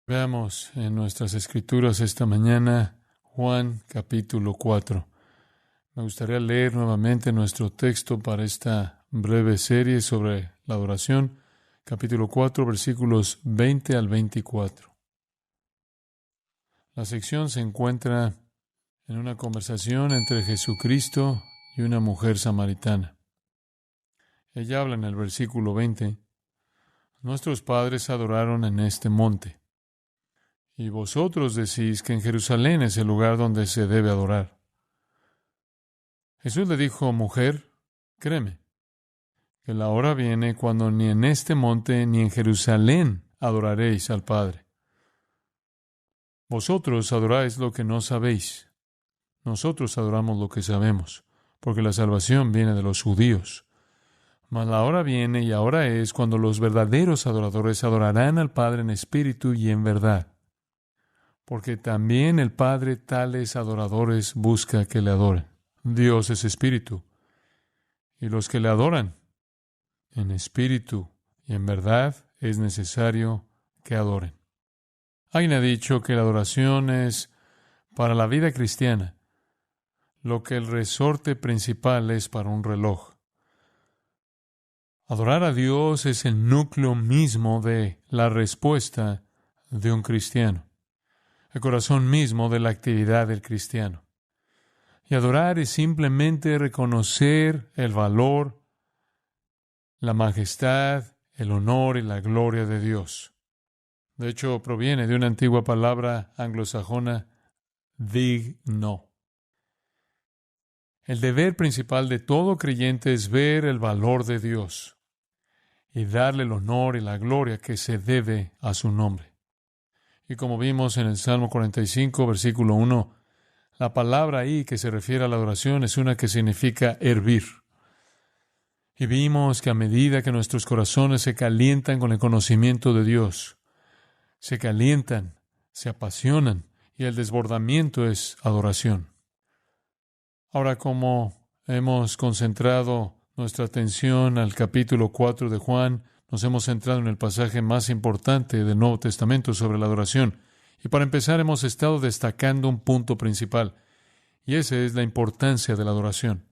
Veamos en nuestras escrituras esta mañana Juan capítulo 4. Me gustaría leer nuevamente nuestro texto para esta breve serie sobre la adoración, capítulo 4, versículos 20 al 24. La sección se encuentra en una conversación entre Jesucristo y una mujer samaritana. Ella habla en el versículo 20: Nuestros padres adoraron en este monte, y vosotros decís que en Jerusalén es el lugar donde se debe adorar. Jesús le dijo: Mujer, créeme, que la hora viene cuando ni en este monte ni en Jerusalén adoraréis al Padre. Vosotros adoráis lo que no sabéis. Nosotros adoramos lo que sabemos, porque la salvación viene de los judíos. Mas la hora viene y ahora es cuando los verdaderos adoradores adorarán al Padre en espíritu y en verdad. Porque también el Padre tales adoradores busca que le adoren. Dios es espíritu, y los que le adoran en espíritu y en verdad es necesario que adoren. Alguien ha dicho que la adoración es para la vida cristiana lo que el resorte principal es para un reloj. Adorar a Dios es el núcleo mismo de la respuesta de un cristiano, el corazón mismo de la actividad del cristiano. Y adorar es simplemente reconocer el valor, la majestad, el honor y la gloria de Dios. De hecho, proviene de una antigua palabra anglosajona, digno. El deber principal de todo creyente es ver el valor de Dios y darle el honor y la gloria que se debe a su nombre. Y como vimos en el Salmo 45, versículo 1, la palabra ahí que se refiere a la adoración es una que significa hervir. Y vimos que a medida que nuestros corazones se calientan con el conocimiento de Dios, se calientan, se apasionan, y el desbordamiento es adoración. Ahora, como hemos concentrado nuestra atención al capítulo 4 de Juan, nos hemos centrado en el pasaje más importante del Nuevo Testamento sobre la adoración. Y para empezar, hemos estado destacando un punto principal, y ese es la importancia de la adoración.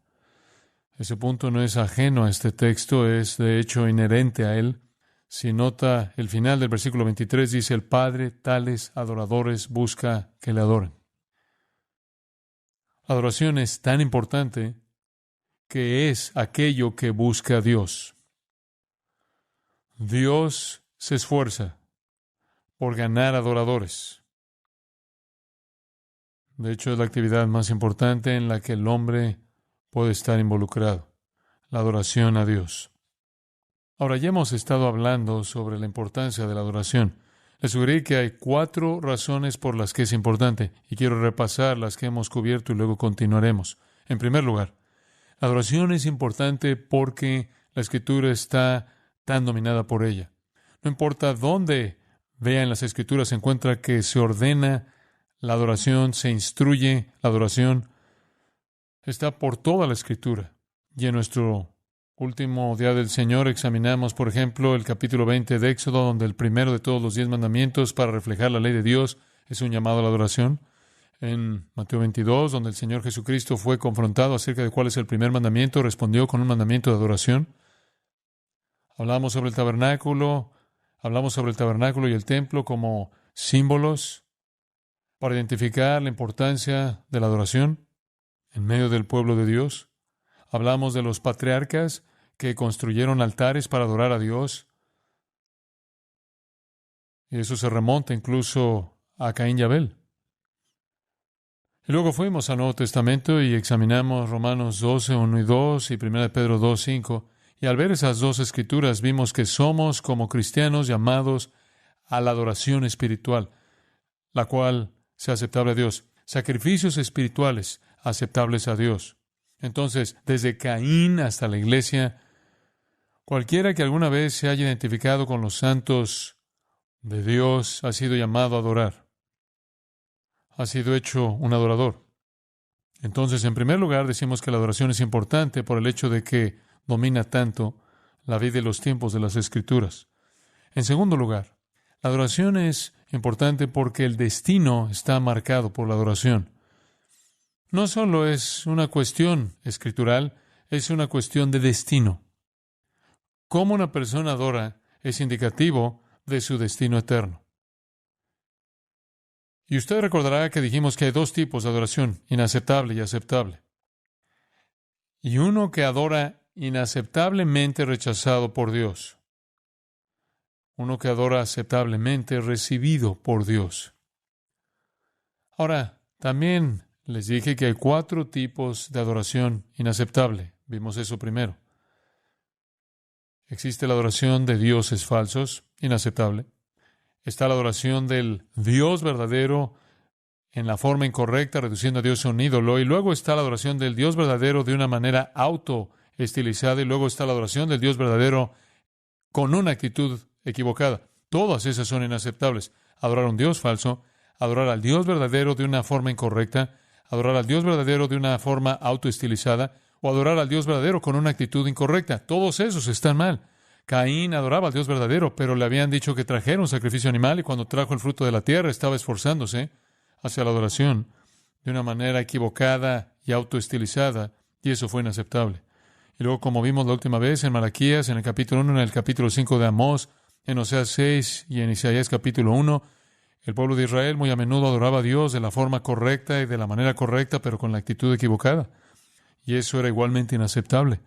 Ese punto no es ajeno a este texto, es de hecho inherente a él. Si nota el final del versículo 23, dice: el Padre tales adoradores busca que le adoren. La adoración es tan importante que es aquello que busca a Dios. Dios se esfuerza por ganar adoradores. De hecho, es la actividad más importante en la que el hombre puede estar involucrado, la adoración a Dios. Ahora, ya hemos estado hablando sobre la importancia de la adoración. Les sugerí que hay 4 razones por las que es importante, y quiero repasar las que hemos cubierto y luego continuaremos. En primer lugar, la adoración es importante porque la Escritura está tan dominada por ella. No importa dónde vea en las Escrituras, se encuentra que se ordena la adoración, se instruye la adoración. Está por toda la Escritura. Y en nuestro último día del Señor examinamos, por ejemplo, el capítulo 20 de Éxodo, donde el primero de todos los 10 mandamientos para reflejar la ley de Dios es un llamado a la adoración. En Mateo 22, donde el Señor Jesucristo fue confrontado acerca de cuál es el primer mandamiento, respondió con un mandamiento de adoración. Hablamos sobre el tabernáculo y el templo como símbolos para identificar la importancia de la adoración en medio del pueblo de Dios. Hablamos de los patriarcas que construyeron altares para adorar a Dios. Y eso se remonta incluso a Caín y Abel. Y luego fuimos al Nuevo Testamento y examinamos Romanos 12, 1 y 2 y 1 Pedro 2, 5. Y al ver esas dos escrituras vimos que somos como cristianos llamados a la adoración espiritual, la cual sea aceptable a Dios. Sacrificios espirituales aceptables a Dios. Entonces, desde Caín hasta la iglesia, cualquiera que alguna vez se haya identificado con los santos de Dios ha sido llamado a adorar. Ha sido hecho un adorador. Entonces, en primer lugar, decimos que la adoración es importante por el hecho de que domina tanto la vida y los tiempos de las Escrituras. En segundo lugar, la adoración es Importante porque el destino está marcado por la adoración. No solo es una cuestión escritural, es una cuestión de destino. Cómo una persona adora es indicativo de su destino eterno. Y usted recordará que dijimos que hay dos tipos de adoración, inaceptable y aceptable. Y uno que adora inaceptablemente rechazado por Dios. Uno que adora aceptablemente recibido por Dios. Ahora, también les dije que hay 4 tipos de adoración inaceptable. Vimos eso primero. Existe la adoración de dioses falsos, inaceptable. Está la adoración del Dios verdadero en la forma incorrecta, reduciendo a Dios a un ídolo. Y luego está la adoración del Dios verdadero de una manera autoestilizada. Y luego está la adoración del Dios verdadero con una actitud equivocada. Todas esas son inaceptables. Adorar a un Dios falso, adorar al Dios verdadero de una forma incorrecta, adorar al Dios verdadero de una forma autoestilizada, o adorar al Dios verdadero con una actitud incorrecta. Todos esos están mal. Caín adoraba al Dios verdadero, pero le habían dicho que trajera un sacrificio animal, y cuando trajo el fruto de la tierra estaba esforzándose hacia la adoración de una manera equivocada y autoestilizada, y eso fue inaceptable. Y luego, como vimos la última vez en Malaquías, en el capítulo 1, en el capítulo 5 de Amós, en Oseas 6 y en Isaías capítulo 1, el pueblo de Israel muy a menudo adoraba a Dios de la forma correcta y de la manera correcta, pero con la actitud equivocada. Y eso era igualmente inaceptable.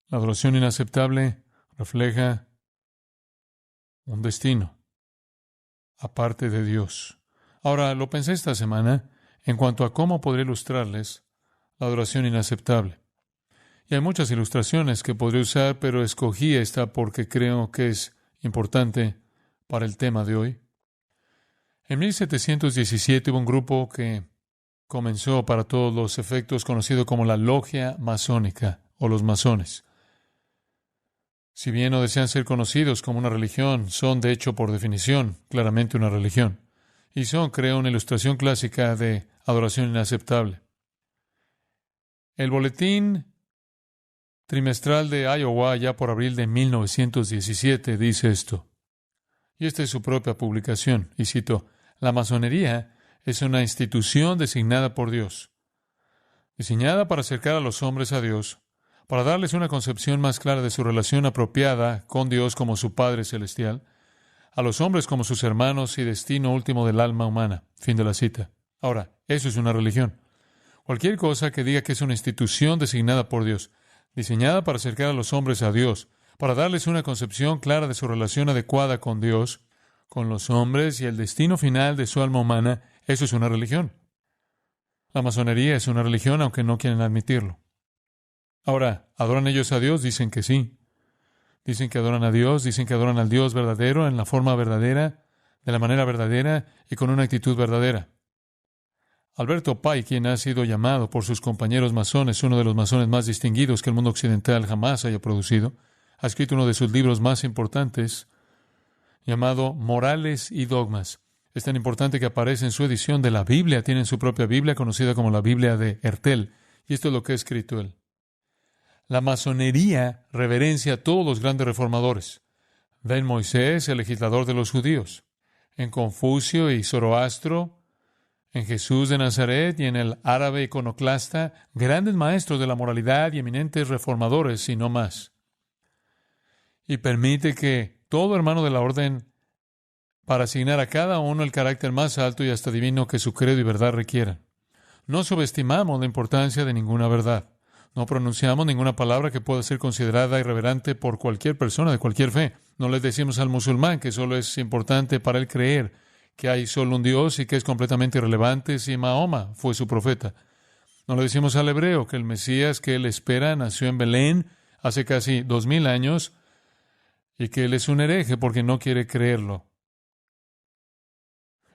La adoración inaceptable refleja un destino aparte de Dios. Ahora, lo pensé esta semana en cuanto a cómo podría ilustrarles la adoración inaceptable. Y hay muchas ilustraciones que podría usar, pero escogí esta porque creo que es importante para el tema de hoy. En 1717 hubo un grupo que comenzó para todos los efectos conocido como la logia masónica o los masones. Si bien no desean ser conocidos como una religión, son de hecho por definición claramente una religión. Y son, creo, una ilustración clásica de adoración inaceptable. El boletín trimestral de Iowa, ya por abril de 1917, dice esto. Y esta es su propia publicación, y cito: la masonería es una institución designada por Dios, diseñada para acercar a los hombres a Dios, para darles una concepción más clara de su relación apropiada con Dios como su Padre Celestial, a los hombres como sus hermanos y destino último del alma humana. Fin de la cita. Ahora, eso es una religión. Cualquier cosa que diga que es una institución designada por Dios, diseñada para acercar a los hombres a Dios, para darles una concepción clara de su relación adecuada con Dios, con los hombres y el destino final de su alma humana, eso es una religión. La masonería es una religión, aunque no quieren admitirlo. Ahora, ¿adoran ellos a Dios? Dicen que sí. Dicen que adoran a Dios, dicen que adoran al Dios verdadero en la forma verdadera, de la manera verdadera y con una actitud verdadera. Alberto Pye, quien ha sido llamado por sus compañeros masones uno de los masones más distinguidos que el mundo occidental jamás haya producido, ha escrito uno de sus libros más importantes, llamado Morales y Dogmas. Es tan importante que aparece en su edición de la Biblia. Tienen su propia Biblia, conocida como la Biblia de Hertel. Y esto es lo que ha escrito él. La masonería reverencia a todos los grandes reformadores. Ve en Moisés, el legislador de los judíos, en Confucio y Zoroastro, en Jesús de Nazaret y en el árabe iconoclasta, grandes maestros de la moralidad y eminentes reformadores, y no más. Y permite que todo hermano de la orden, para asignar a cada uno el carácter más alto y hasta divino que su credo y verdad requieran. No subestimamos la importancia de ninguna verdad. No pronunciamos ninguna palabra que pueda ser considerada irreverente por cualquier persona de cualquier fe. No le decimos al musulmán que solo es importante para él creer que hay solo un Dios y que es completamente irrelevante si Mahoma fue su profeta. No le decimos al hebreo que el Mesías que él espera nació en Belén hace casi 2000 años y que él es un hereje porque no quiere creerlo.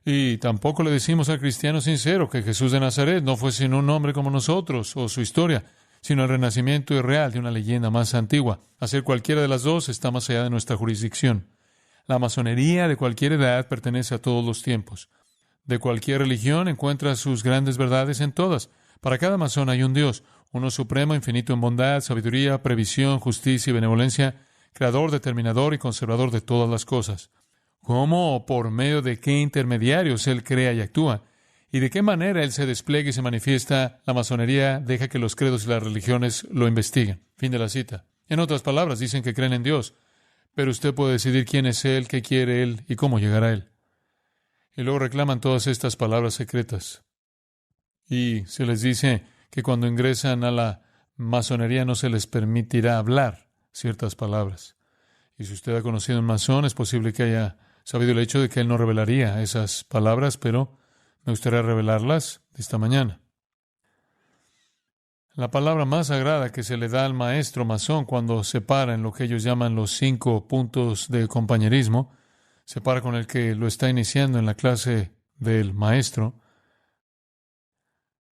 Y tampoco le decimos al cristiano sincero que Jesús de Nazaret no fue sino un hombre como nosotros o su historia, sino el renacimiento irreal de una leyenda más antigua. Hacer cualquiera de las dos está más allá de nuestra jurisdicción. La masonería de cualquier edad pertenece a todos los tiempos. De cualquier religión encuentra sus grandes verdades en todas. Para cada masón hay un Dios, uno supremo, infinito en bondad, sabiduría, previsión, justicia y benevolencia, creador, determinador y conservador de todas las cosas. ¿Cómo o por medio de qué intermediarios Él crea y actúa? ¿Y de qué manera Él se despliega y se manifiesta? La masonería deja que los credos y las religiones lo investiguen. Fin de la cita. En otras palabras, dicen que creen en Dios, pero usted puede decidir quién es Él, qué quiere Él y cómo llegar a Él. Y luego reclaman todas estas palabras secretas. Y se les dice que cuando ingresan a la masonería no se les permitirá hablar ciertas palabras. Y si usted ha conocido a un masón, es posible que haya sabido el hecho de que él no revelaría esas palabras, pero me gustaría revelarlas esta mañana. La palabra más sagrada que se le da al maestro masón cuando se para en lo que ellos llaman los 5 puntos de compañerismo, se para con el que lo está iniciando en la clase del maestro,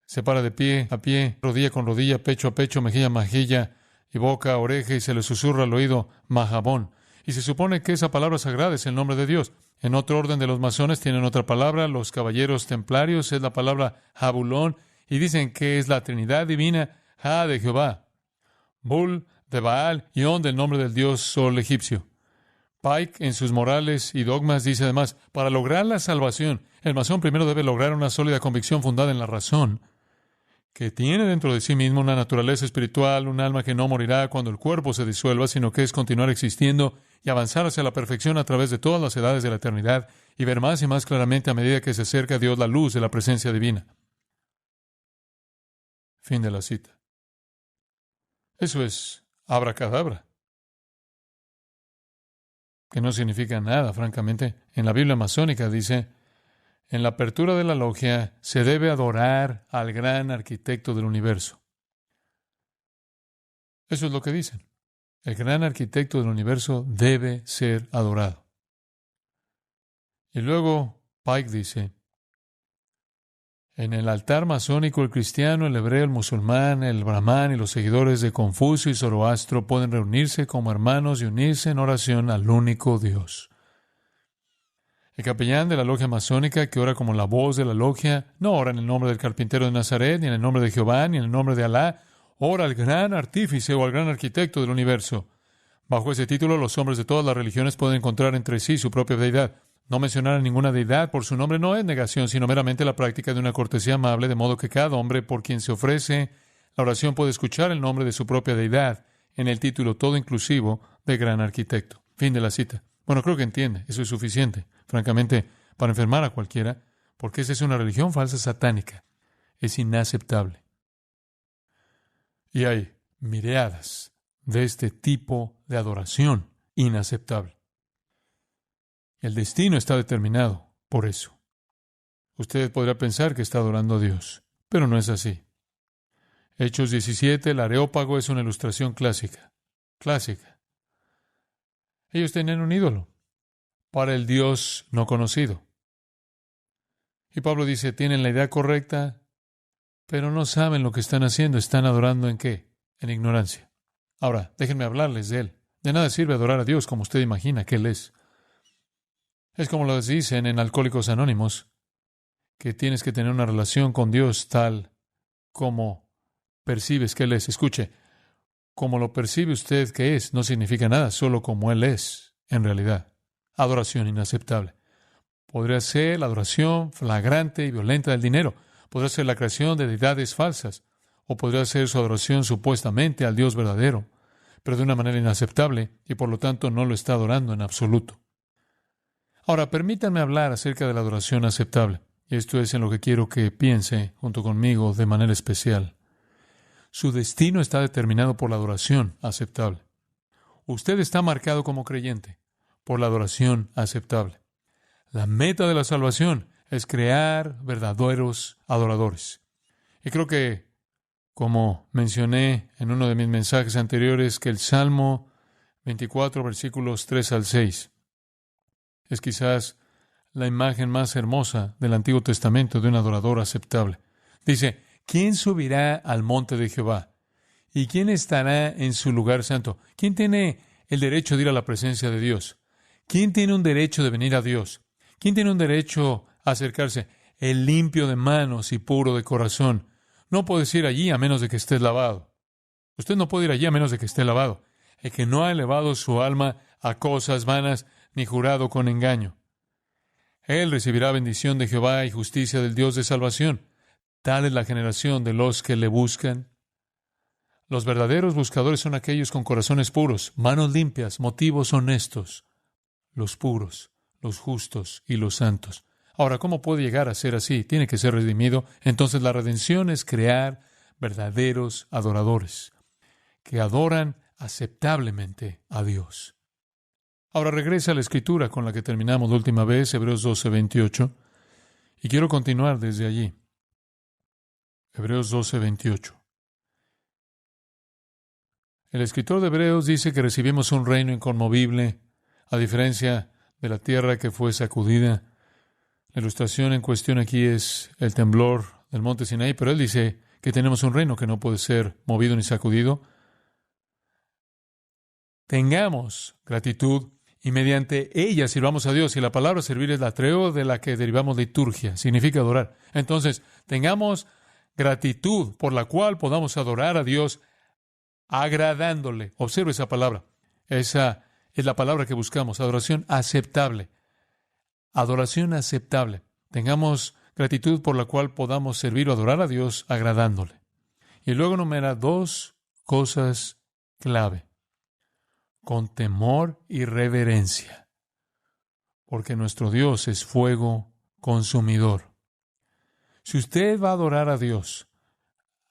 se para de pie a pie, rodilla con rodilla, pecho a pecho, mejilla a mejilla, y boca a oreja, y se le susurra al oído Mahabón. Y se supone que esa palabra sagrada es el nombre de Dios. En otro orden de los masones tienen otra palabra, los caballeros templarios es la palabra Jabulón, y dicen que es la Trinidad divina, Ja de Jehová, Bul de Baal y On del nombre del dios Sol egipcio. Pike, en sus morales y dogmas, dice además, para lograr la salvación, el masón primero debe lograr una sólida convicción fundada en la razón, que tiene dentro de sí mismo una naturaleza espiritual, un alma que no morirá cuando el cuerpo se disuelva, sino que es continuar existiendo y avanzar hacia la perfección a través de todas las edades de la eternidad y ver más y más claramente a medida que se acerca a Dios la luz de la presencia divina. Fin de la cita. Eso es abracadabra, que no significa nada, francamente. En la Biblia masónica dice, en la apertura de la logia se debe adorar al gran arquitecto del universo. Eso es lo que dicen. El gran arquitecto del universo debe ser adorado. Y luego Pike dice, en el altar masónico el cristiano, el hebreo, el musulmán, el brahmán y los seguidores de Confucio y Zoroastro pueden reunirse como hermanos y unirse en oración al único Dios. El capellán de la logia masónica, que ora como la voz de la logia, no ora en el nombre del carpintero de Nazaret, ni en el nombre de Jehová, ni en el nombre de Alá, ora al gran artífice o al gran arquitecto del universo. Bajo ese título, los hombres de todas las religiones pueden encontrar entre sí su propia deidad. No mencionar a ninguna deidad por su nombre no es negación, sino meramente la práctica de una cortesía amable, de modo que cada hombre por quien se ofrece la oración puede escuchar el nombre de su propia deidad en el título todo inclusivo de gran arquitecto. Fin de la cita. Bueno, creo que entiende. Eso es suficiente, francamente, para enfermar a cualquiera, porque esa es una religión falsa satánica. Es inaceptable. Y hay miríadas de este tipo de adoración inaceptable. El destino está determinado por eso. Usted podrá pensar que está adorando a Dios, pero no es así. Hechos 17, el Areópago es una ilustración clásica. Clásica. Ellos tenían un ídolo para el Dios no conocido. Y Pablo dice, tienen la idea correcta, pero no saben lo que están haciendo. ¿Están adorando en qué? En ignorancia. Ahora, déjenme hablarles de Él. De nada sirve adorar a Dios como usted imagina que Él es. Es como lo dicen en Alcohólicos Anónimos, que tienes que tener una relación con Dios tal como percibes que Él es. Escuche, como lo percibe usted que es, no significa nada, solo como Él es, en realidad. Adoración inaceptable. Podría ser la adoración flagrante y violenta del dinero. Podría ser la creación de deidades falsas. O podría ser su adoración supuestamente al Dios verdadero, pero de una manera inaceptable y por lo tanto no lo está adorando en absoluto. Ahora, permítanme hablar acerca de la adoración aceptable. Y esto es en lo que quiero que piense junto conmigo de manera especial. Su destino está determinado por la adoración aceptable. Usted está marcado como creyente por la adoración aceptable. La meta de la salvación es crear verdaderos adoradores. Y creo que, como mencioné en uno de mis mensajes anteriores, que el Salmo 24, versículos 3 al 6, es quizás la imagen más hermosa del Antiguo Testamento de un adorador aceptable. Dice, ¿quién subirá al monte de Jehová? ¿Y quién estará en su lugar santo? ¿Quién tiene el derecho de ir a la presencia de Dios? ¿Quién tiene un derecho de venir a Dios? ¿Quién tiene un derecho a acercarse? El limpio de manos y puro de corazón. No puedes ir allí a menos de que estés lavado. Usted no puede ir allí a menos de que esté lavado. El que no ha elevado su alma a cosas vanas ni jurado con engaño. Él recibirá bendición de Jehová y justicia del Dios de salvación. Tal es la generación de los que le buscan. Los verdaderos buscadores son aquellos con corazones puros, manos limpias, motivos honestos, los puros, los justos y los santos. Ahora, ¿cómo puede llegar a ser así? Tiene que ser redimido. Entonces, la redención es crear verdaderos adoradores que adoran aceptablemente a Dios. Ahora regresa a la Escritura con la que terminamos la última vez, Hebreos 12:28, y quiero continuar desde allí. Hebreos 12:28. El escritor de Hebreos dice que recibimos un reino inconmovible, a diferencia de la tierra que fue sacudida. La ilustración en cuestión aquí es el temblor del monte Sinaí, pero él dice que tenemos un reino que no puede ser movido ni sacudido. Tengamos gratitud y mediante ella sirvamos a Dios. Y la palabra servir es latreo, de la que derivamos liturgia, significa adorar. Entonces, tengamos gratitud por la cual podamos adorar a Dios agradándole. Observe esa palabra. Esa es la palabra que buscamos, adoración aceptable. Adoración aceptable. Tengamos gratitud por la cual podamos servir o adorar a Dios agradándole. Y luego enumera dos cosas clave. Con temor y reverencia, porque nuestro Dios es fuego consumidor. Si usted va a adorar a Dios,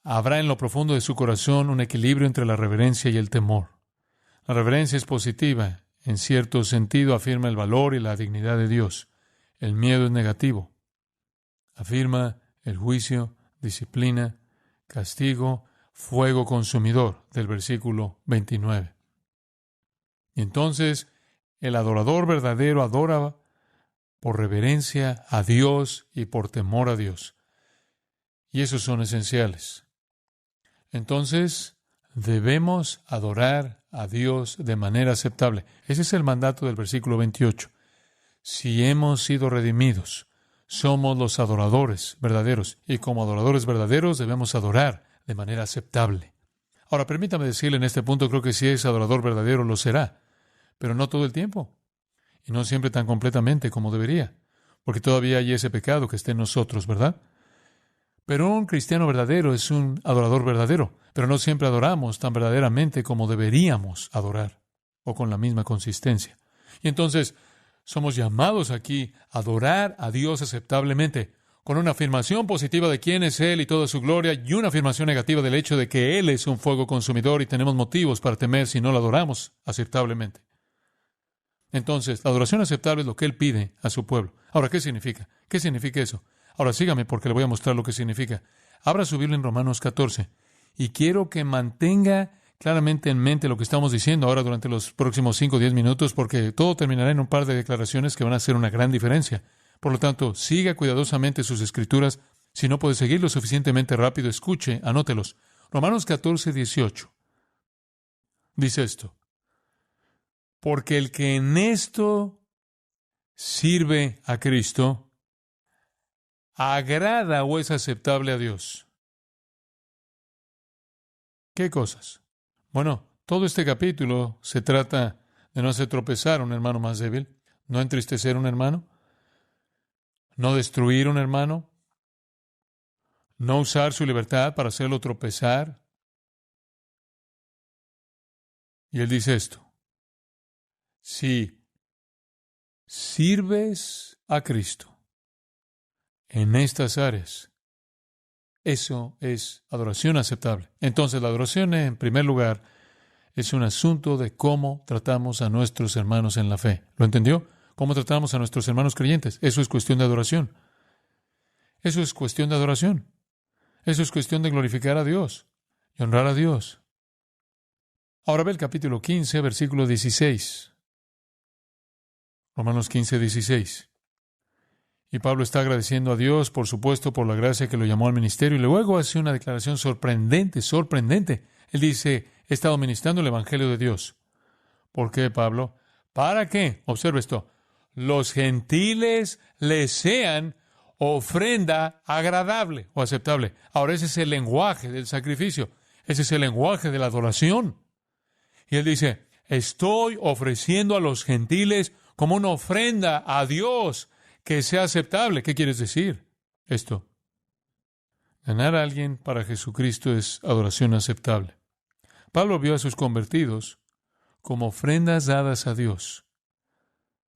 habrá en lo profundo de su corazón un equilibrio entre la reverencia y el temor. La reverencia es positiva, en cierto sentido afirma el valor y la dignidad de Dios. El miedo es negativo, afirma el juicio, disciplina, castigo, fuego consumidor, del versículo 29. Y entonces, el adorador verdadero adora por reverencia a Dios y por temor a Dios. Y esos son esenciales. Entonces, debemos adorar a Dios de manera aceptable. Ese es el mandato del versículo 28. Si hemos sido redimidos, somos los adoradores verdaderos. Y como adoradores verdaderos debemos adorar de manera aceptable. Ahora, permítame decirle en este punto, creo que si es adorador verdadero lo será. Pero no todo el tiempo, y no siempre tan completamente como debería, porque todavía hay ese pecado que está en nosotros, ¿verdad? Pero un cristiano verdadero es un adorador verdadero, pero no siempre adoramos tan verdaderamente como deberíamos adorar, o con la misma consistencia. Y entonces, somos llamados aquí a adorar a Dios aceptablemente, con una afirmación positiva de quién es Él y toda su gloria, y una afirmación negativa del hecho de que Él es un fuego consumidor y tenemos motivos para temer si no lo adoramos aceptablemente. Entonces, la adoración aceptable es lo que Él pide a su pueblo. Ahora, ¿qué significa? ¿Qué significa eso? Ahora, sígame porque le voy a mostrar lo que significa. Abra su Biblia en Romanos 14 y quiero que mantenga claramente en mente lo que estamos diciendo ahora durante los próximos 5 o 10 minutos, porque todo terminará en un par de declaraciones que van a hacer una gran diferencia. Por lo tanto, siga cuidadosamente sus escrituras. Si no puede seguirlo suficientemente rápido, escuche, anótelos. Romanos 14, 18. Dice esto. Porque el que en esto sirve a Cristo, agrada o es aceptable a Dios. ¿Qué cosas? Bueno, todo este capítulo se trata de no hacer tropezar a un hermano más débil, no entristecer a un hermano, no destruir a un hermano, no usar su libertad para hacerlo tropezar. Y él dice esto. Si sirves a Cristo en estas áreas, eso es adoración aceptable. Entonces, la adoración, en primer lugar, es un asunto de cómo tratamos a nuestros hermanos en la fe. ¿Lo entendió? ¿Cómo tratamos a nuestros hermanos creyentes? Eso es cuestión de adoración. Eso es cuestión de adoración. Eso es cuestión de glorificar a Dios y honrar a Dios. Ahora ve el capítulo 15, versículo 16. Romanos 15, 16. Y Pablo está agradeciendo a Dios, por supuesto, por la gracia que lo llamó al ministerio. Y luego hace una declaración sorprendente. Él dice, he estado ministrando el Evangelio de Dios. ¿Por qué, Pablo? ¿Para qué? Observe esto. Los gentiles les sean ofrenda agradable o aceptable. Ahora, ese es el lenguaje del sacrificio. Ese es el lenguaje de la adoración. Y él dice, estoy ofreciendo a los gentiles como una ofrenda a Dios que sea aceptable. ¿Qué quieres decir? Esto. Ganar a alguien para Jesucristo es adoración aceptable. Pablo vio a sus convertidos como ofrendas dadas a Dios,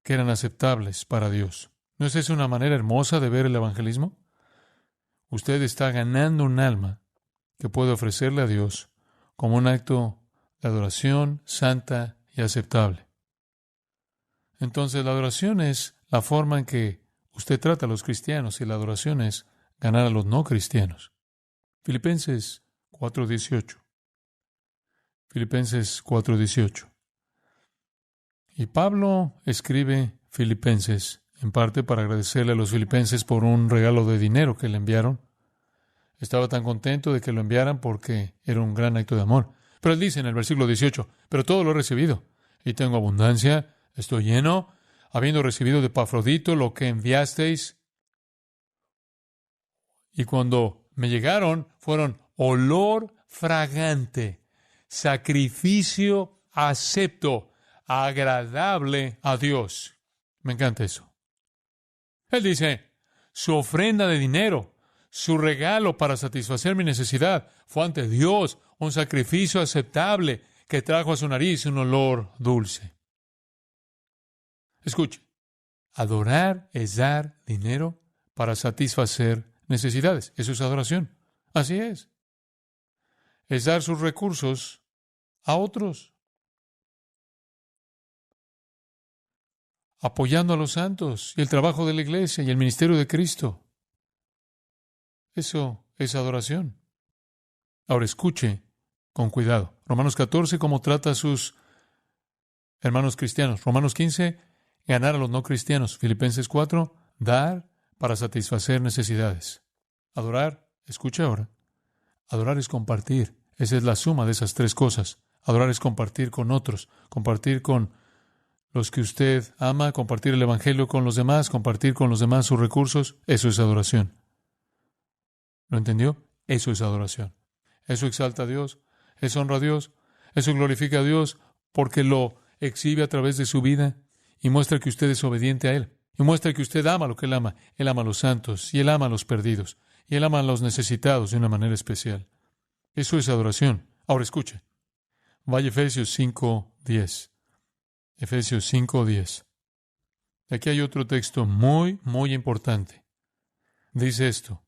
que eran aceptables para Dios. ¿No es esa una manera hermosa de ver el evangelismo? Usted está ganando un alma que puede ofrecerle a Dios como un acto de adoración santa y aceptable. Entonces, la adoración es la forma en que usted trata a los cristianos y la adoración es ganar a los no cristianos. Filipenses 4:18. Filipenses 4:18. Y Pablo escribe Filipenses en parte para agradecerle a los filipenses por un regalo de dinero que le enviaron. Estaba tan contento de que lo enviaran porque era un gran acto de amor. Pero él dice en el versículo 18, pero todo lo he recibido y tengo abundancia, estoy lleno, habiendo recibido de Epafrodito lo que enviasteis. Y cuando me llegaron, fueron olor fragante, sacrificio acepto, agradable a Dios. Me encanta eso. Él dice, su ofrenda de dinero, su regalo para satisfacer mi necesidad, fue ante Dios un sacrificio aceptable que trajo a su nariz un olor dulce. Escuche, adorar es dar dinero para satisfacer necesidades. Eso es adoración. Así es. Es dar sus recursos a otros, apoyando a los santos y el trabajo de la iglesia y el ministerio de Cristo. Eso es adoración. Ahora escuche con cuidado. Romanos 14, cómo trata a sus hermanos cristianos. Romanos 15, ganar a los no cristianos. Filipenses 4, dar para satisfacer necesidades. Adorar, escuche ahora. Adorar es compartir. Esa es la suma de esas tres cosas. Adorar es compartir con otros, compartir con los que usted ama, compartir el evangelio con los demás, compartir con los demás sus recursos. Eso es adoración. ¿Lo entendió? Eso es adoración. Eso exalta a Dios, eso honra a Dios, eso glorifica a Dios porque lo exhibe a través de su vida y muestra que usted es obediente a Él. Y muestra que usted ama lo que Él ama. Él ama a los santos y Él ama a los perdidos. Y Él ama a los necesitados de una manera especial. Eso es adoración. Ahora escuche. Vaya Efesios 5:10. Efesios 5:10. Aquí hay otro texto muy, muy importante. Dice esto.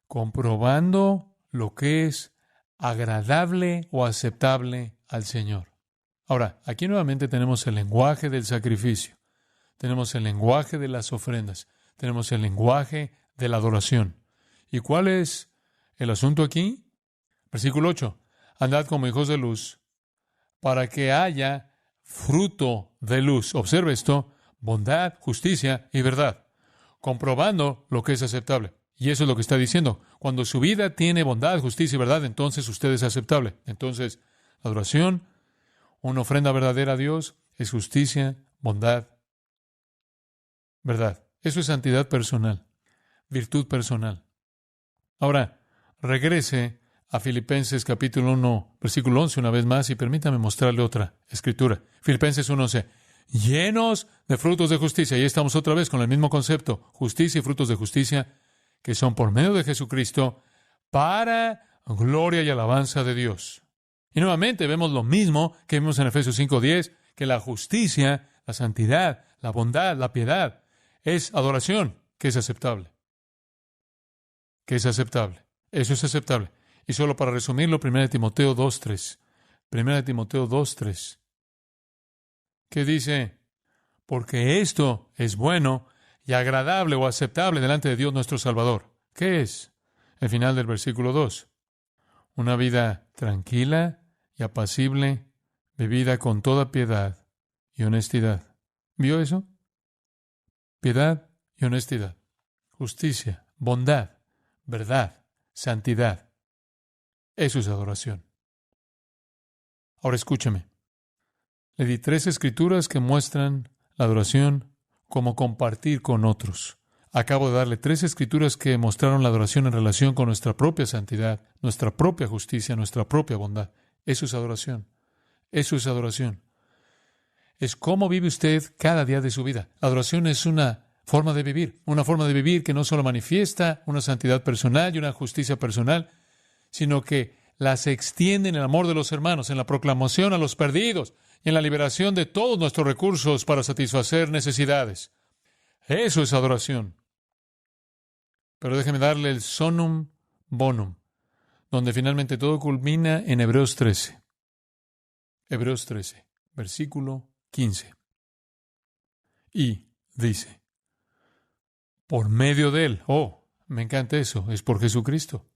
Comprobando lo que es agradable o aceptable al Señor. Ahora, aquí nuevamente tenemos el lenguaje del sacrificio. Tenemos el lenguaje de las ofrendas. Tenemos el lenguaje de la adoración. ¿Y cuál es el asunto aquí? Versículo 8. Andad como hijos de luz, para que haya fruto de luz. Observe esto, bondad, justicia y verdad. Comprobando lo que es aceptable. Y eso es lo que está diciendo. Cuando su vida tiene bondad, justicia y verdad, entonces usted es aceptable. Entonces, la adoración, una ofrenda verdadera a Dios, es justicia, bondad, verdad. Eso es santidad personal, virtud personal. Ahora, regrese a Filipenses capítulo 1, versículo 11 una vez más y permítame mostrarle otra escritura. Filipenses 1:11. Llenos de frutos de justicia. Y estamos otra vez con el mismo concepto. Justicia y frutos de justicia que son por medio de Jesucristo para gloria y alabanza de Dios. Y nuevamente vemos lo mismo que vimos en Efesios 5:10, que la justicia, la santidad, la bondad, la piedad es adoración que es aceptable. Que es aceptable. Eso es aceptable. Y solo para resumirlo, 1 Timoteo 2:3. 1 Timoteo 2:3. ¿Qué dice? Porque esto es bueno y agradable o aceptable delante de Dios nuestro Salvador. ¿Qué es? El final del versículo 2. Una vida tranquila y apacible, vivida con toda piedad y honestidad. ¿Vio eso? Piedad y honestidad. Justicia, bondad, verdad, santidad. Eso es adoración. Ahora escúcheme. Le di 3 escrituras que muestran la adoración como compartir con otros. Acabo de darle 3 escrituras que mostraron la adoración en relación con nuestra propia santidad, nuestra propia justicia, nuestra propia bondad. Eso es adoración. Eso es adoración. Es cómo vive usted cada día de su vida. La adoración es una forma de vivir. Una forma de vivir que no solo manifiesta una santidad personal y una justicia personal, sino que las extiende en el amor de los hermanos, en la proclamación a los perdidos y en la liberación de todos nuestros recursos para satisfacer necesidades. Eso es adoración. Pero déjeme darle el sonum bonum, donde finalmente todo culmina en Hebreos 13. Hebreos 13, versículo 15. Y dice, por medio de Él, me encanta eso, es por Jesucristo.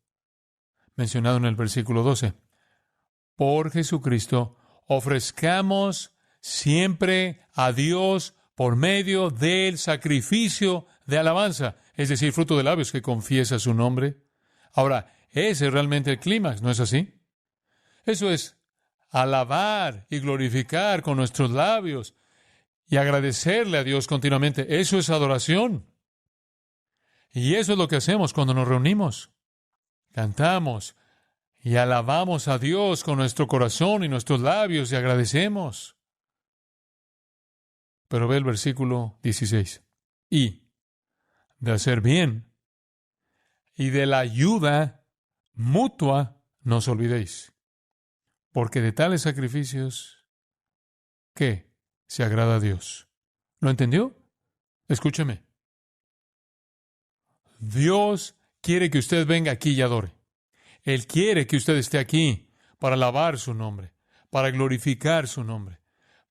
Mencionado en el versículo 12, por Jesucristo ofrezcamos siempre a Dios por medio del sacrificio de alabanza, es decir, fruto de labios que confiesa su nombre. Ahora, ese es realmente el clímax, ¿no es así? Eso es alabar y glorificar con nuestros labios y agradecerle a Dios continuamente. Eso es adoración. Y eso es lo que hacemos cuando nos reunimos. Cantamos y alabamos a Dios con nuestro corazón y nuestros labios y agradecemos. Pero ve el versículo 16. Y de hacer bien y de la ayuda mutua no os olvidéis, porque de tales sacrificios, ¿qué? Se agrada a Dios. ¿Lo entendió? Escúcheme. Dios quiere que usted venga aquí y adore. Él quiere que usted esté aquí para alabar su nombre, para glorificar su nombre,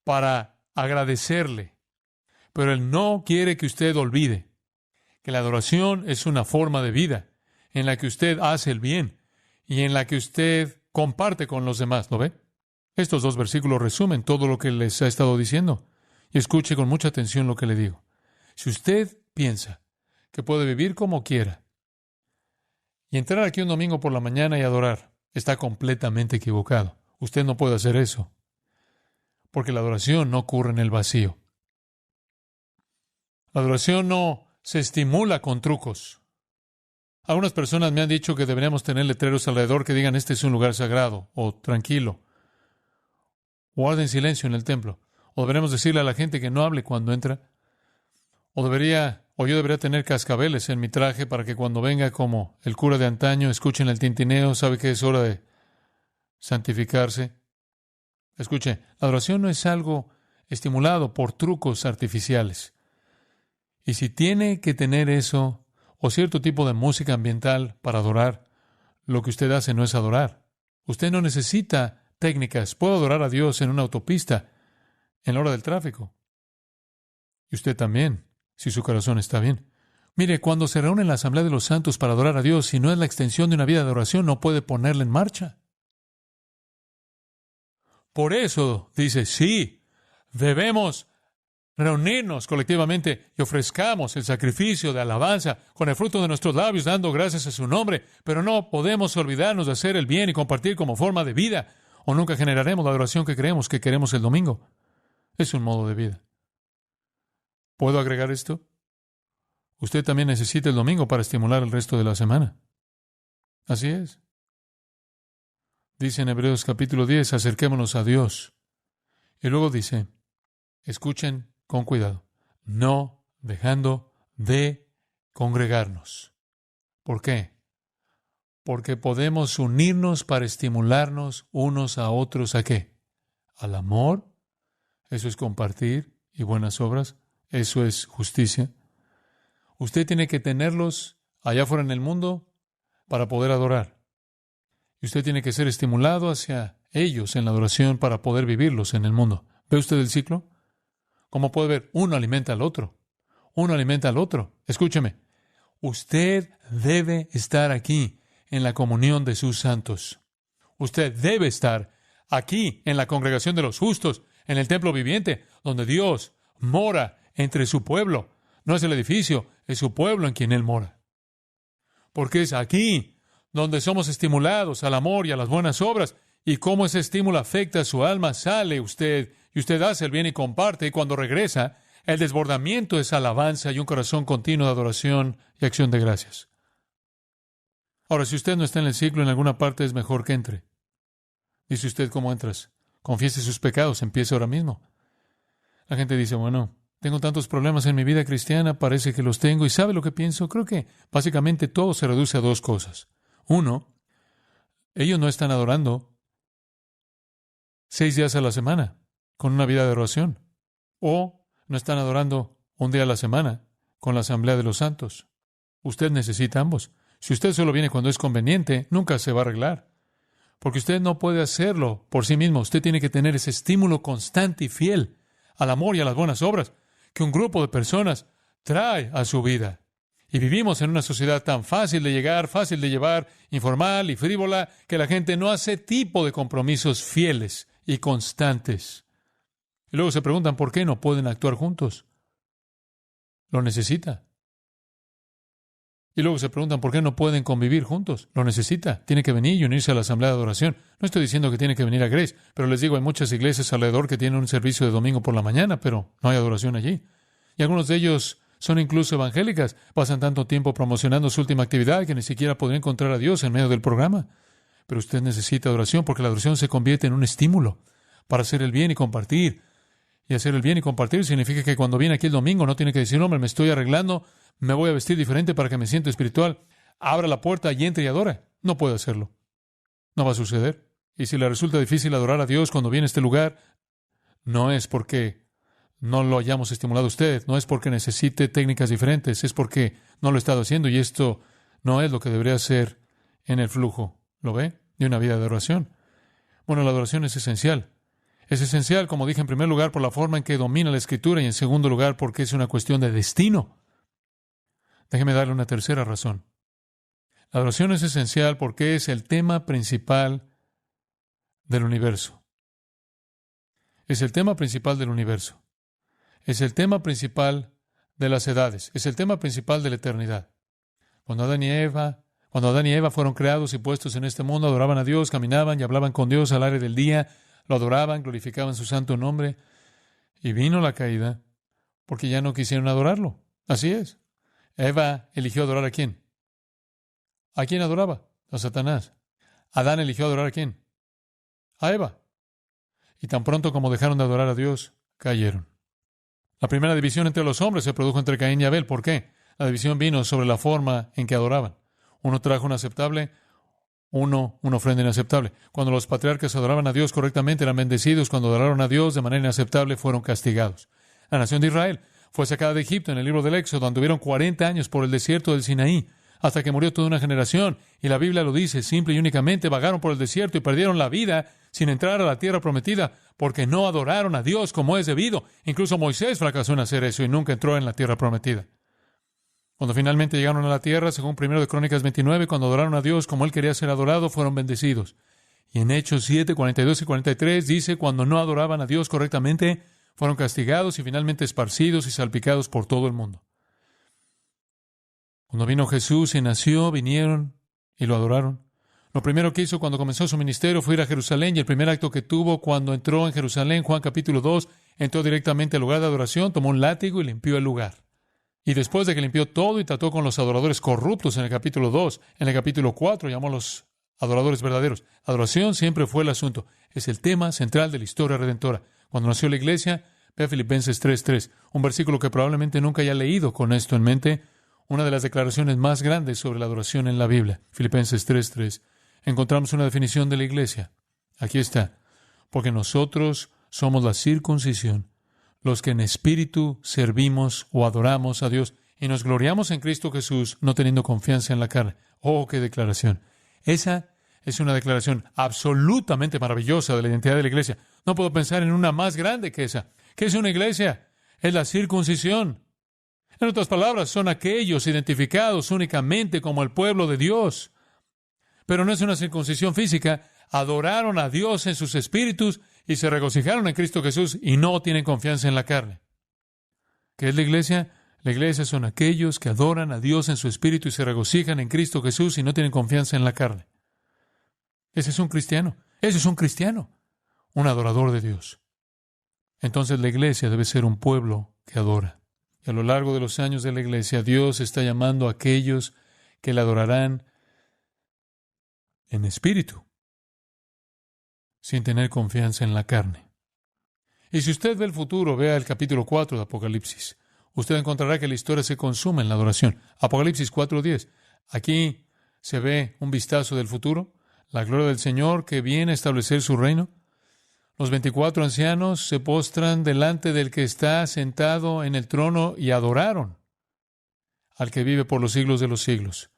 para agradecerle. Pero Él no quiere que usted olvide que la adoración es una forma de vida en la que usted hace el bien y en la que usted comparte con los demás. ¿Lo ve? Estos dos versículos resumen todo lo que les ha estado diciendo. Y escuche con mucha atención lo que le digo. Si usted piensa que puede vivir como quiera y entrar aquí un domingo por la mañana y adorar, está completamente equivocado. Usted no puede hacer eso, porque la adoración no ocurre en el vacío. La adoración no se estimula con trucos. Algunas personas me han dicho que deberíamos tener letreros alrededor que digan este es un lugar sagrado, o tranquilo, o guarden silencio en el templo, o deberíamos decirle a la gente que no hable cuando entra, o yo debería tener cascabeles en mi traje para que cuando venga como el cura de antaño escuchen el tintineo, sabe que es hora de santificarse. Escuche, la adoración no es algo estimulado por trucos artificiales. Y si tiene que tener eso o cierto tipo de música ambiental para adorar, lo que usted hace no es adorar. Usted no necesita técnicas. Puede adorar a Dios en una autopista, en la hora del tráfico. Y usted también, si su corazón está bien. Mire, cuando se reúne en la Asamblea de los Santos para adorar a Dios, si no es la extensión de una vida de adoración, no puede ponerla en marcha. Por eso dice, sí, debemos reunirnos colectivamente y ofrezcamos el sacrificio de alabanza con el fruto de nuestros labios, dando gracias a su nombre, pero no podemos olvidarnos de hacer el bien y compartir como forma de vida, o nunca generaremos la adoración que creemos que queremos el domingo. Es un modo de vida. ¿Puedo agregar esto? Usted también necesita el domingo para estimular el resto de la semana. Así es. Dice en Hebreos capítulo 10, acerquémonos a Dios. Y luego dice, escuchen con cuidado, no dejando de congregarnos. ¿Por qué? Porque podemos unirnos para estimularnos unos a otros. ¿A qué? Al amor. Eso es compartir y buenas obras. Eso es justicia. Usted tiene que tenerlos allá afuera en el mundo para poder adorar. Y usted tiene que ser estimulado hacia ellos en la adoración para poder vivirlos en el mundo. ¿Ve usted el ciclo? Como puede ver, uno alimenta al otro. Uno alimenta al otro. Escúcheme. Usted debe estar aquí en la comunión de sus santos. Usted debe estar aquí en la congregación de los justos, en el templo viviente, donde Dios mora entre su pueblo. No es el edificio, es su pueblo en quien Él mora. Porque es aquí donde somos estimulados al amor y a las buenas obras. Y cómo ese estímulo afecta a su alma, sale usted y usted hace el bien y comparte. Y cuando regresa, el desbordamiento es alabanza y un corazón continuo de adoración y acción de gracias. Ahora, si usted no está en el ciclo en alguna parte, es mejor que entre. Dice usted, ¿cómo entras? Confiese sus pecados, empiece ahora mismo. La gente dice, bueno, Tengo tantos problemas en mi vida cristiana, parece que los tengo. ¿Y sabe lo que pienso? Creo que básicamente todo se reduce a dos cosas. Uno, ellos no están adorando 6 días a la semana con una vida de oración. O no están adorando un día a la semana con la asamblea de los santos. Usted necesita ambos. Si usted solo viene cuando es conveniente, nunca se va a arreglar. Porque usted no puede hacerlo por sí mismo. Usted tiene que tener ese estímulo constante y fiel al amor y a las buenas obras que un grupo de personas trae a su vida. Y vivimos en una sociedad tan fácil de llegar, fácil de llevar, informal y frívola, que la gente no hace tipo de compromisos fieles y constantes. Y luego se preguntan por qué no pueden actuar juntos. Lo necesita. Y luego se preguntan por qué no pueden convivir juntos. Lo necesita. Tiene que venir y unirse a la asamblea de adoración. No estoy diciendo que tiene que venir a Grace, pero les digo, hay muchas iglesias alrededor que tienen un servicio de domingo por la mañana, pero no hay adoración allí. Y algunos de ellos son incluso evangélicas. Pasan tanto tiempo promocionando su última actividad que ni siquiera podrían encontrar a Dios en medio del programa. Pero usted necesita adoración porque la adoración se convierte en un estímulo para hacer el bien y compartir. Y hacer el bien y compartir significa que cuando viene aquí el domingo no tiene que decir, hombre, me estoy arreglando, me voy a vestir diferente para que me sienta espiritual. Abra la puerta y entre y adora. No puede hacerlo. No va a suceder. Y si le resulta difícil adorar a Dios cuando viene a este lugar, no es porque no lo hayamos estimulado a usted, no es porque necesite técnicas diferentes, es porque no lo he estado haciendo y esto no es lo que debería ser en el flujo, ¿lo ve? De una vida de adoración. Bueno, la adoración es esencial. Es esencial, como dije, en primer lugar, por la forma en que domina la Escritura y en segundo lugar, porque es una cuestión de destino. Déjeme darle una tercera razón. La adoración es esencial porque es el tema principal del universo. Es el tema principal del universo. Es el tema principal de las edades. Es el tema principal de la eternidad. Cuando Adán y Eva fueron creados y puestos en este mundo, adoraban a Dios, caminaban y hablaban con Dios al aire del día, lo adoraban, glorificaban su santo nombre. Y vino la caída porque ya no quisieron adorarlo. Así es. Eva eligió adorar ¿a quién? ¿A quién adoraba? A Satanás. Adán eligió adorar ¿a quién? A Eva. Y tan pronto como dejaron de adorar a Dios, cayeron. La primera división entre los hombres se produjo entre Caín y Abel. ¿Por qué? La división vino sobre la forma en que adoraban. Uno trajo un aceptable, uno una ofrenda inaceptable. Cuando los patriarcas adoraban a Dios correctamente, eran bendecidos. Cuando adoraron a Dios de manera inaceptable, fueron castigados. La nación de Israel fue sacada de Egipto en el libro del Éxodo, donde anduvieron 40 años por el desierto del Sinaí, hasta que murió toda una generación. Y la Biblia lo dice, simple y únicamente vagaron por el desierto y perdieron la vida sin entrar a la tierra prometida, porque no adoraron a Dios como es debido. Incluso Moisés fracasó en hacer eso y nunca entró en la tierra prometida. Cuando finalmente llegaron a la tierra, según 1 de Crónicas 29, cuando adoraron a Dios como Él quería ser adorado, fueron bendecidos. Y en Hechos 7, 42 y 43 dice, cuando no adoraban a Dios correctamente, fueron castigados y finalmente esparcidos y salpicados por todo el mundo. Cuando vino Jesús y nació, vinieron y lo adoraron. Lo primero que hizo cuando comenzó su ministerio fue ir a Jerusalén, y el primer acto que tuvo cuando entró en Jerusalén, Juan capítulo 2, entró directamente al lugar de adoración, tomó un látigo y limpió el lugar. Y después de que limpió todo y trató con los adoradores corruptos en el capítulo 2, en el capítulo 4 llamó a los adoradores verdaderos. Adoración siempre fue el asunto. Es el tema central de la historia redentora. Cuando nació la iglesia, ve a Filipenses 3:3, un versículo que probablemente nunca haya leído con esto en mente, una de las declaraciones más grandes sobre la adoración en la Biblia. Filipenses 3:3. Encontramos una definición de la iglesia. Aquí está. Porque nosotros somos la circuncisión, los que en espíritu servimos o adoramos a Dios y nos gloriamos en Cristo Jesús, no teniendo confianza en la carne. ¡Oh, qué declaración! Esa es una declaración absolutamente maravillosa de la identidad de la iglesia. No puedo pensar en una más grande que esa. ¿Qué es una iglesia? Es la circuncisión. En otras palabras, son aquellos identificados únicamente como el pueblo de Dios. Pero no es una circuncisión física. Adoraron a Dios en sus espíritus y se regocijaron en Cristo Jesús y no tienen confianza en la carne. ¿Qué es la iglesia? La iglesia son aquellos que adoran a Dios en su espíritu y se regocijan en Cristo Jesús y no tienen confianza en la carne. Ese es un cristiano. Ese es un cristiano. Un adorador de Dios. Entonces la iglesia debe ser un pueblo que adora. Y a lo largo de los años de la iglesia, Dios está llamando a aquellos que le adorarán en espíritu, sin tener confianza en la carne. Y si usted ve el futuro, vea el capítulo 4 de Apocalipsis. Usted encontrará que la historia se consume en la adoración. Apocalipsis 4:10. Aquí se ve un vistazo del futuro, la gloria del Señor que viene a establecer su reino. Los 24 ancianos se postran delante del que está sentado en el trono y adoraron al que vive por los siglos de los siglos.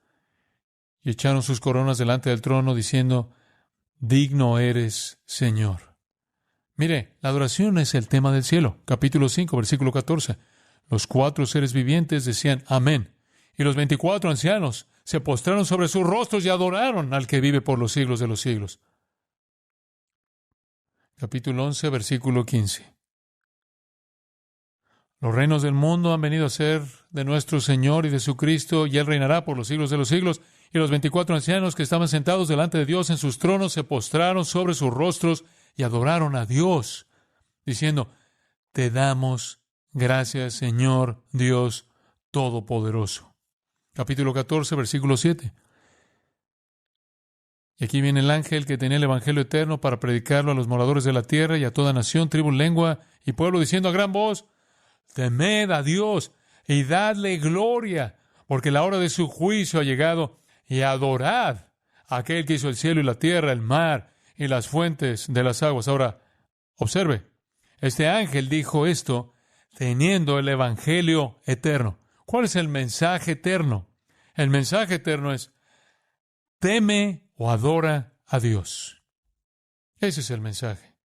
Y echaron sus coronas delante del trono diciendo, digno eres, Señor. Mire, la adoración es el tema del cielo. Capítulo 5, versículo 14. Los 4 seres vivientes decían, amén. Y los 24 ancianos se postraron sobre sus rostros y adoraron al que vive por los siglos de los siglos. Capítulo 11, versículo 15. Los reinos del mundo han venido a ser de nuestro Señor y de su Cristo, y Él reinará por los siglos de los siglos. Y los 24 ancianos que estaban sentados delante de Dios en sus tronos se postraron sobre sus rostros y adoraron a Dios, diciendo, te damos gracias, Señor Dios Todopoderoso. Capítulo 14, versículo 7. Y aquí viene el ángel que tenía el Evangelio eterno para predicarlo a los moradores de la tierra y a toda nación, tribu, lengua y pueblo, diciendo a gran voz, temed a Dios y dadle gloria, porque la hora de su juicio ha llegado, y adorad a aquel que hizo el cielo y la tierra, el mar y las fuentes de las aguas. Ahora, observe, este ángel dijo esto teniendo el Evangelio eterno. ¿Cuál es el mensaje eterno? El mensaje eterno es, teme o adora a Dios. Ese es el mensaje.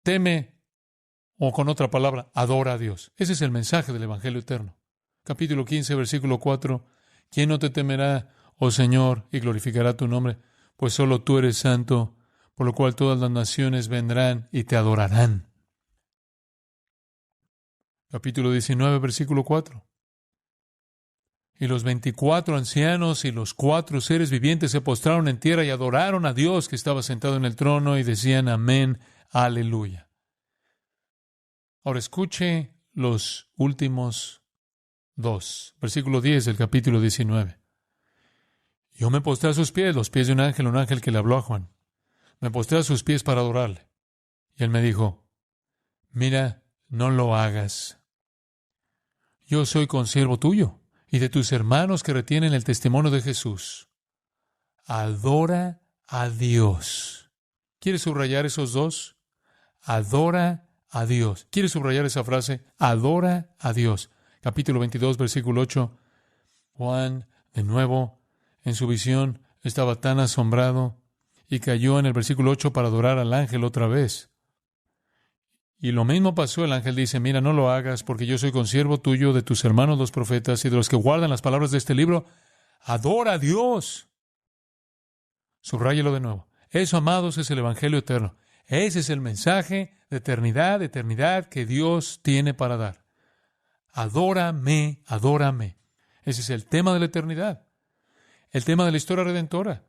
Teme, o con otra palabra, adora a Dios. Ese es el mensaje del Evangelio eterno. Capítulo 15, versículo 4. ¿Quién no te temerá, oh Señor, y glorificará tu nombre? Pues solo tú eres santo, por lo cual todas las naciones vendrán y te adorarán. Capítulo 19, versículo 4. Y los 24 ancianos y los 4 seres vivientes se postraron en tierra y adoraron a Dios que estaba sentado en el trono y decían amén, aleluya. Ahora escuche los últimos 2. Versículo 10 del capítulo 19. Yo me postré a sus pies, los pies de un ángel que le habló a Juan. Me postré a sus pies para adorarle. Y él me dijo, mira, no lo hagas. Yo soy consiervo tuyo y de tus hermanos que retienen el testimonio de Jesús. Adora a Dios. ¿Quieres subrayar esos 2? Adora a Dios. ¿Quieres subrayar esa frase? Adora a Dios. Capítulo 22, versículo 8. Juan, de nuevo, en su visión, estaba tan asombrado y cayó en el versículo 8 para adorar al ángel otra vez. Y lo mismo pasó. El ángel dice, mira, no lo hagas, porque yo soy consiervo tuyo, de tus hermanos los profetas y de los que guardan las palabras de este libro. Adora a Dios. Subráyelo de nuevo. Eso, amados, es el Evangelio eterno. Ese es el mensaje de eternidad que Dios tiene para dar. Adórame, adórame. Ese es el tema de la eternidad. El tema de la historia redentora.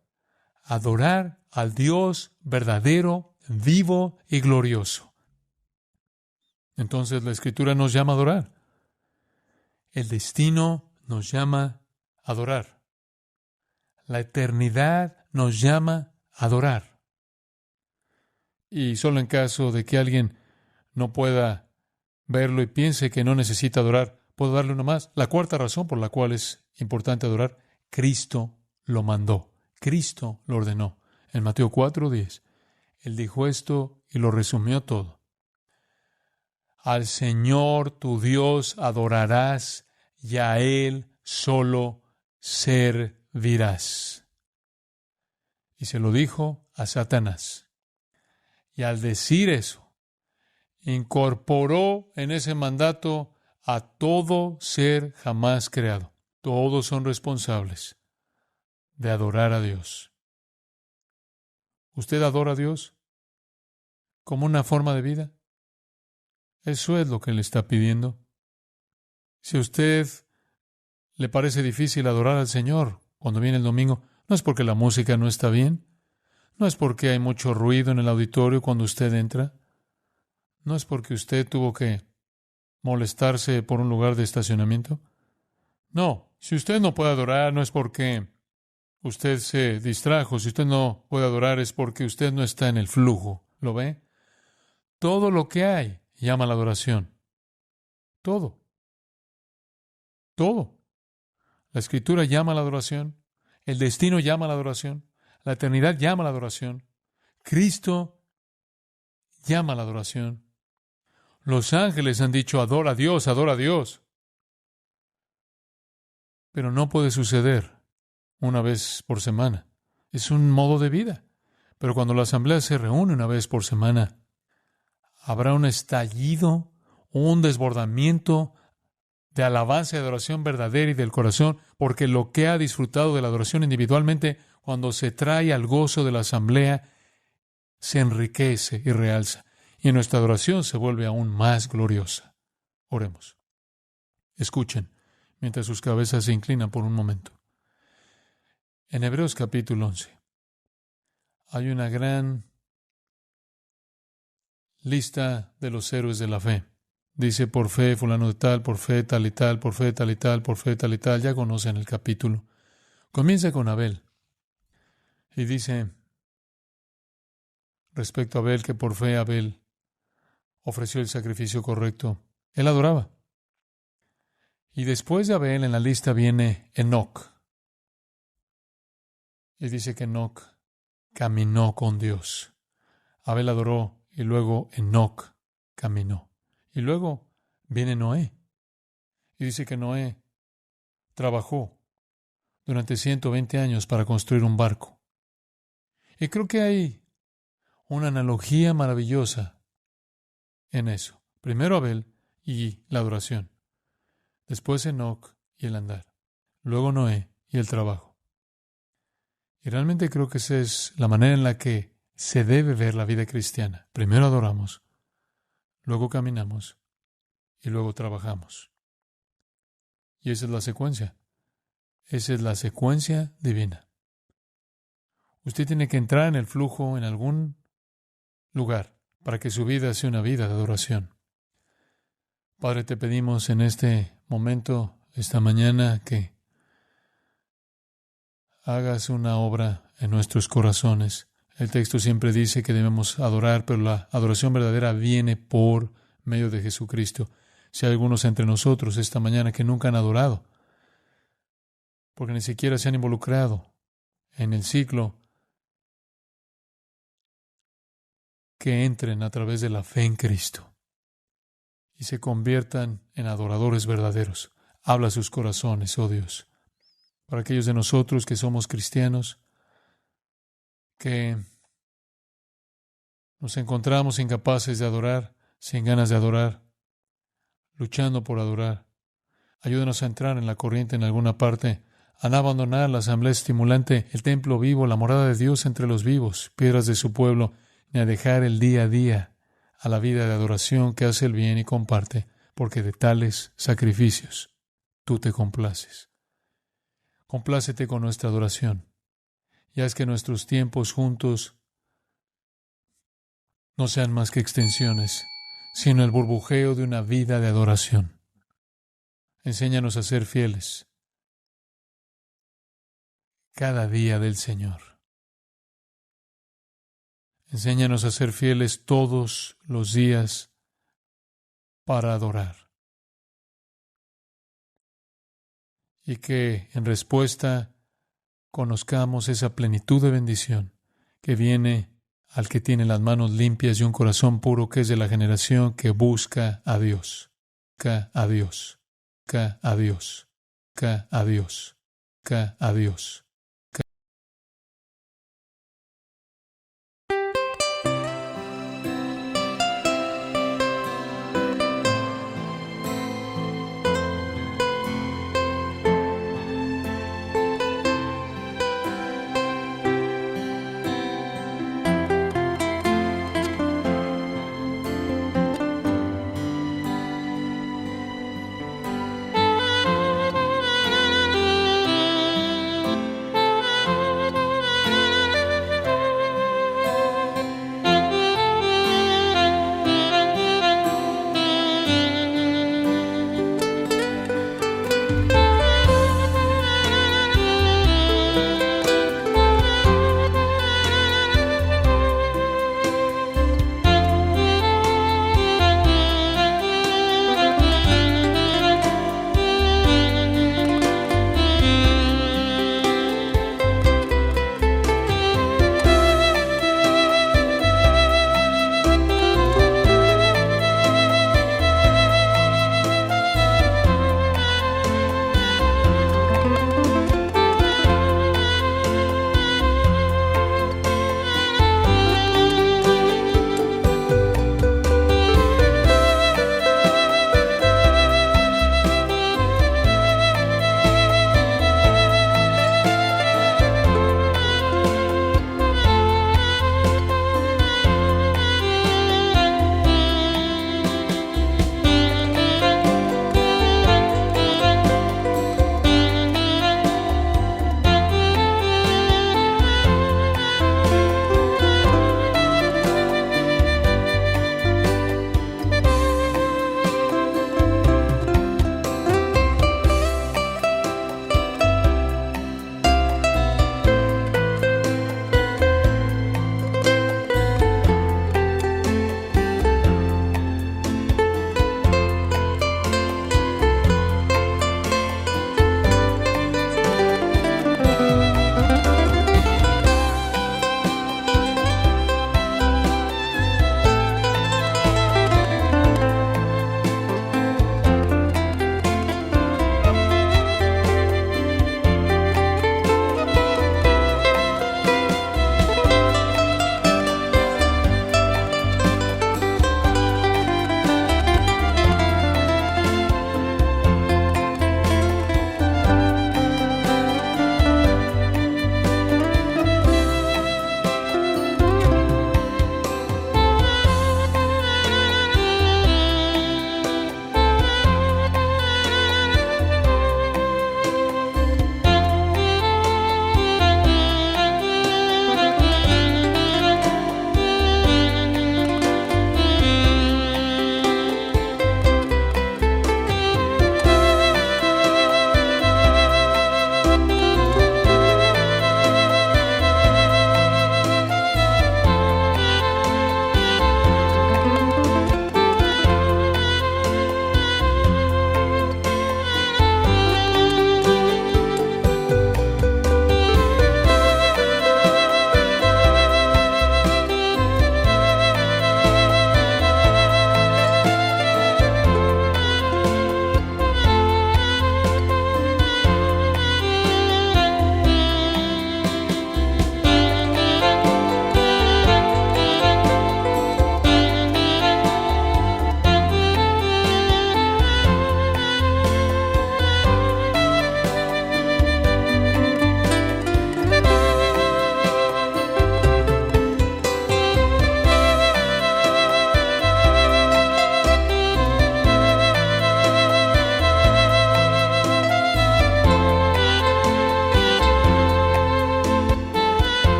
Adorar al Dios verdadero, vivo y glorioso. Entonces la Escritura nos llama a adorar. El destino nos llama a adorar. La eternidad nos llama a adorar. Y solo en caso de que alguien no pueda verlo y piense que no necesita adorar, puedo darle una más. La cuarta razón por la cual es importante adorar, Cristo lo mandó. Cristo lo ordenó. En Mateo 4:10, Él dijo esto y lo resumió todo. Al Señor tu Dios adorarás y a Él solo servirás. Y se lo dijo a Satanás. Y al decir eso, incorporó en ese mandato a todo ser jamás creado. Todos son responsables de adorar a Dios. ¿Usted adora a Dios como una forma de vida? Eso es lo que le está pidiendo. Si a usted le parece difícil adorar al Señor cuando viene el domingo, no es porque la música no está bien, no es porque hay mucho ruido en el auditorio cuando usted entra, no es porque usted tuvo que molestarse por un lugar de estacionamiento. No, si usted no puede adorar, no es porque usted se distrajo. Si usted no puede adorar, es porque usted no está en el flujo. ¿Lo ve? Todo lo que hay llama a la adoración. Todo. Todo. La Escritura llama a la adoración. El destino llama a la adoración. La eternidad llama a la adoración. Cristo llama a la adoración. Los ángeles han dicho, adora a Dios, adora a Dios. Pero no puede suceder una vez por semana. Es un modo de vida. Pero cuando la asamblea se reúne una vez por semana, habrá un estallido, un desbordamiento de alabanza y adoración verdadera y del corazón, porque lo que ha disfrutado de la adoración individualmente, cuando se trae al gozo de la asamblea, se enriquece y realza. Y nuestra adoración se vuelve aún más gloriosa. Oremos. Escuchen, mientras sus cabezas se inclinan por un momento. En Hebreos capítulo 11 hay una gran lista de los héroes de la fe. Dice, por fe fulano de tal, por fe tal y tal, por fe tal y tal, por fe tal y tal. Ya conocen el capítulo. Comienza con Abel. Y dice, respecto a Abel, que por fe Abel ofreció el sacrificio correcto. Él adoraba. Y después de Abel en la lista viene Enoc. Y dice que Enoc caminó con Dios. Abel adoró y luego Enoc caminó. Y luego viene Noé. Y dice que Noé trabajó durante 120 años para construir un barco. Y creo que hay una analogía maravillosa en eso. Primero Abel y la adoración. Después Enoc y el andar. Luego Noé y el trabajo. Y realmente creo que esa es la manera en la que se debe ver la vida cristiana. Primero adoramos, luego caminamos y luego trabajamos. Y esa es la secuencia. Esa es la secuencia divina. Usted tiene que entrar en el flujo en algún lugar para que su vida sea una vida de adoración. Padre, te pedimos en este momento, esta mañana, que hagas una obra en nuestros corazones. El texto siempre dice que debemos adorar, pero la adoración verdadera viene por medio de Jesucristo. Si hay algunos entre nosotros esta mañana que nunca han adorado, porque ni siquiera se han involucrado en el ciclo, que entren a través de la fe en Cristo y se conviertan en adoradores verdaderos. Habla a sus corazones, oh Dios. Para aquellos de nosotros que somos cristianos, que nos encontramos incapaces de adorar, sin ganas de adorar, luchando por adorar, ayúdanos a entrar en la corriente en alguna parte, a no abandonar la asamblea estimulante, el templo vivo, la morada de Dios entre los vivos, piedras de su pueblo, ni a dejar el día a día a la vida de adoración que hace el bien y comparte, porque de tales sacrificios tú te complaces. Complácete con nuestra adoración, y haz que nuestros tiempos juntos no sean más que extensiones, sino el burbujeo de una vida de adoración. Enséñanos a ser fieles cada día del Señor. Enséñanos a ser fieles todos los días para adorar. Y que en respuesta conozcamos esa plenitud de bendición que viene al que tiene las manos limpias y un corazón puro, que es de la generación que busca a Dios. Busca a Dios. Busca a Dios. Busca a Dios. Busca a Dios.